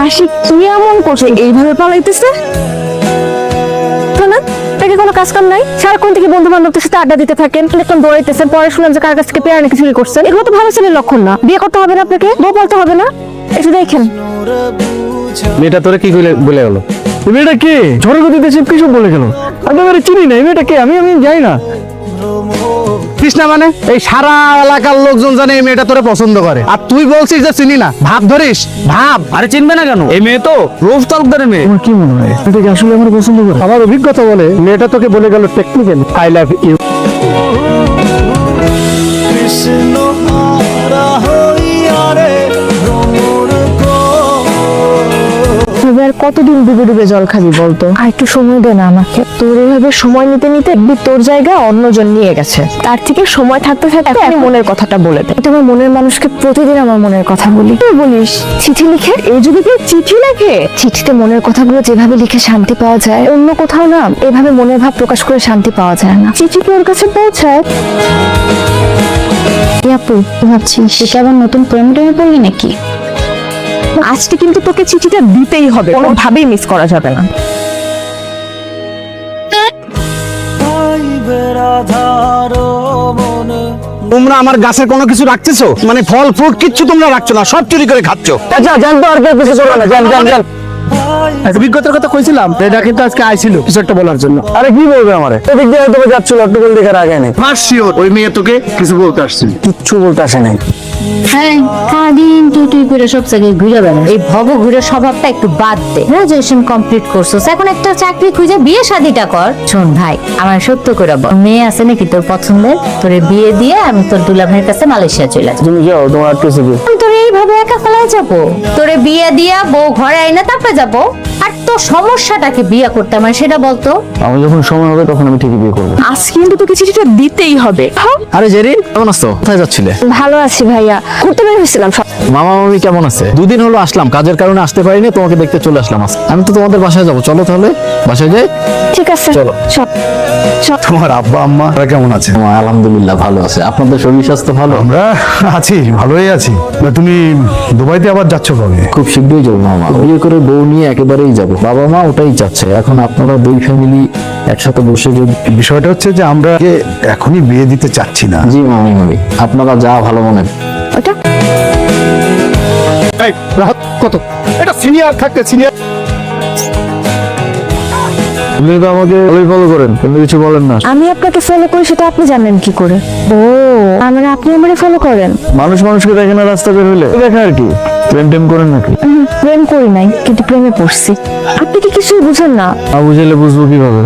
আশিক কি এমন করছে এইভাবে পালাইতেছে? না তাকে কোনো কাজ কাম নাই, সারাক্ষণ থেকে বন্ধু বান্ধবদের সাথে আড্ডা দিতে থাকেন, অনেকক্ষণ দৌড়াইতেছেন, পরে শুনলাম যে কার কাছ থেকে পেয়ারা নাকি চুরি করছেন। এগুলো তো ভালো ছেলের লক্ষণ না। বিয়ে করতে হবে না আপনাকে, বউ পালতে হবে না, একটু দেখেন। মেয়েটা তোরে কি বলে গেল? মেয়েটা কে? ঝড়ের গতিতে কিছু বলে গেল? আমি তো চিনি না। মেয়েটা কে? আমি যাই না। কৃষ্ণা মানে এই সারা এলাকার লোকজন জানে এই মেয়েটা তোরে পছন্দ করে, আর তুই বলছিস যে চিনি না। ভাব ধরিস, ভাব। আরে চিনবে না কেন? এই মেয়ে তো রোজ তালুকদারের মেয়ে। তোমার কি মনে হয় এটা কি আসলে আমার পছন্দ করে? আমার অভিজ্ঞতা বলে মেয়েটা তোকে বলে গেল টেকনিক্যাল আই লাভ ইউ। আর কতদিন ডুবে ডুবে জল খাবি বলতো? আর একটু সময় দে না আমাকে। তোর এভাবে সময় নিতে নিতে তোর জায়গা অন্যজন নিয়ে গেছে। তার থেকে সময় থাকতে থাকতে এখন মনের কথাটা বলে দে। এটা আমার মনের মানুষকে প্রতিদিন আমার মনের কথা বলি। তুই বলিস চিঠি লিখে? এই যুগে কেউ চিঠি লেখে? চিঠিতে মনের কথাগুলো যেভাবে লিখে শান্তি পাওয়া যায়, অন্য কোথাও না এভাবে মনের ভাব প্রকাশ করে শান্তি পাওয়া যায় না। চিঠি কি ওর কাছে পৌঁছায়? আপু ভাবছিস সেটা আবার নতুন প্রেম টেমে পড়লি নাকি? আজকে কিন্তু তোকে চিঠিটা দিতেই হবে, কোনোভাবেই মিস করা যাবে না। তোমরা আমার গাছের কোনো কিছু রাখতেছো? মানে ফল ফ্রুট কিচ্ছু তোমরা রাখছো না, সব চুরি করে খাচ্ছ। আচ্ছা জানতো আর কিছু চলবে না। জান অভিজ্ঞতার কথা কইছিলাম, এটা কিন্তু আজকে আইছিল কিছু একটা বলার জন্য। আরে কি বলবে আমারে? এদিক দিয়ে হয়তো যাচ্ছিল, একটু বল দেখার আগে নেই। মার শিওর ওই মেয়ে তোকে কিছু বলতে আসছিল। কিচ্ছু বলতে আসে নাই। হ্যাঁ সারাদিন তুই করে সব জায়গায় ঘুরে বেড়াস। এই ভব ঘুরে স্বভাবটা একটু বাদ দে। গ্রাজুয়েশন কমপ্লিট করছিস, এখন একটা চাকরি খুঁজে বিয়ে শাদিটা কর। শোন ভাই, আমার সত্য করে বল, মেয়ে আছে নাকি তোর পছন্দের? তোরে বিয়ে দিয়ে আমি তোর দুলা ভাইয়ের কাছে মালয়েশিয়া চলে যাবো। তুমি যাও, তোমার আটকেছে কি? তোরে এইভাবে একা ফেলায় যাবো? তোরে বিয়ে দিয়া বউ ঘরে আইনা তারপরে যাবো? আর তোর সমস্যাটাকে বিয়ে করতে আমার সেটা বলতো। আমি যখন সময় হবে তখন আমি ঠিকই বিয়ে করবো। আজকে কিন্তু তোকে চিঠিটা দিতেই হবে। আরে জেরি কেমন আছো? কোথায় যাচ্ছিলে? ভালো আছি ভাইয়া, ঘুরতে বের হয়েছিলাম। মামা মামি কেমন আছে? দুদিন হলো আসলাম, কাজের কারণে আসতে পারিনি, তোমাকে দেখতে চলে আসলাম। আমি তো তোমাদের বাসায় যাবো, চলো তাহলে বাসায় যাই। ঠিক আছে চলো। তোমার আব্বা আম্মা কেমন আছে? আলহামদুলিল্লাহ ভালো আছে। আপনাদের শরীর স্বাস্থ্য ভালো? আমরা আছি, ভালোই আছি। তুমি দুবাইতে আবার যাচ্ছ কবে? খুব শীঘ্রই যাবো মামা। বিয়ে করে বউ নিয়ে একেবারেই যাবো। বাবা মা ওটাই চাচ্ছে। এখন আপনারা দুই ফ্যামিলি একসাথে বসে যদি। বিষয়টা হচ্ছে যে আমরা এখনই বিয়ে দিতে চাচ্ছি না। জি মামি মামি, আপনারা যা ভালো মনে। ওটা কত এটা সিনিয়র থাকতে সিনিয়র। আপনি তো আমাকে ফলো করেন কিন্তু কিছু বলেন না। আমি আপনাকে ফলো করি সেটা আপনি জানেন কি করে? ও মানে আপনি আমারে ফলো করেন? মানুষ মানুষকে দেখে না রাস্তা বের হইলে, দেখে আর কি। প্রেম টেম করেন নাকি? প্রেম করি নাই, কিন্তু প্রেমে পড়ছি। আপনি কি কিছুই বুঝেন না? বুঝাইলে বুঝবো কিভাবে?